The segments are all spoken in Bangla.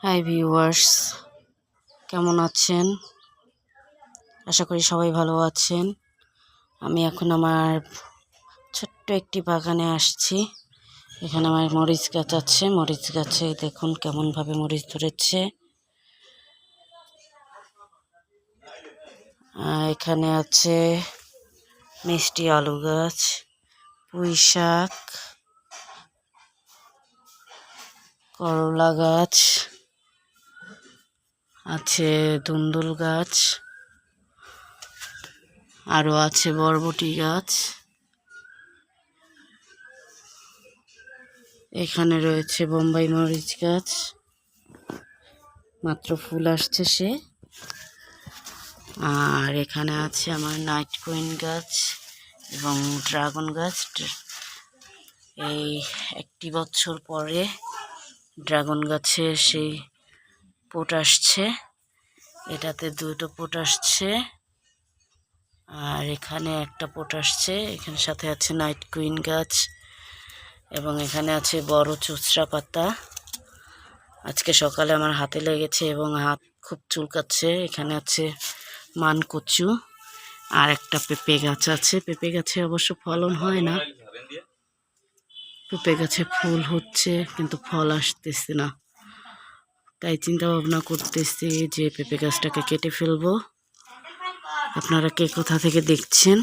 হাই ভিউয়ার্স, কেমন আছেন? আশা করি সবাই ভালো আছেন। আমি এখন আমার ছোট্ট একটি বাগানে আসছি। এখানে আমার মরিচ গাছ আছে। মরিচ গাছে দেখুন কেমনভাবে মরিচ ধরেছে। এখানে আছে মিষ্টি আলু গাছ, পুঁই শাক, করলা গাছ আছে, ধুন্দুল গাছ, আরও আছে বরবটি গাছ। এখানে রয়েছে বোম্বাই মরিচ গাছ, মাত্র ফুল আসছে সে। আর এখানে আছে আমার নাইট কুইন গাছ এবং ড্রাগন গাছ। এই 1 বছর পরে ড্রাগন গাছে সেই পোট আসছে, এটাতে 2টো পোট আসছে, আর এখানে একটা পোট আসছে। এখানে সাথে আছে নাইট কুইন গাছ এবং এখানে আছে বড় চুচড়া পাতা। আজকে সকালে আমার হাতে লেগেছে এবং হাত খুব চুলকাচ্ছে। এখানে আছে মানকচু, আর একটা পেঁপে গাছ আছে। পেঁপে গাছে অবশ্য ফলন হয় না, পেঁপে গাছে ফুল হচ্ছে কিন্তু ফল আসতেছে না। তাই চিন্তা ভাবনা করতেছি যে পেঁপে গাছটাকে কেটে ফেলবো। আপনারা কে কোথা থেকে দেখছেন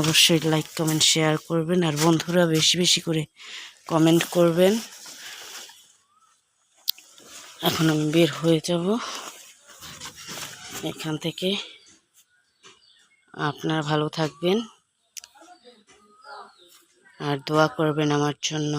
অবশ্যই লাইক কমেন্ট শেয়ার করবেন, আর বন্ধুরা বেশি বেশি করে কমেন্ট করবেন। এখন আমি বের হয়ে যাব এখান থেকে। আপনারা ভালো থাকবেন আর দোয়া করবেন আমার জন্য।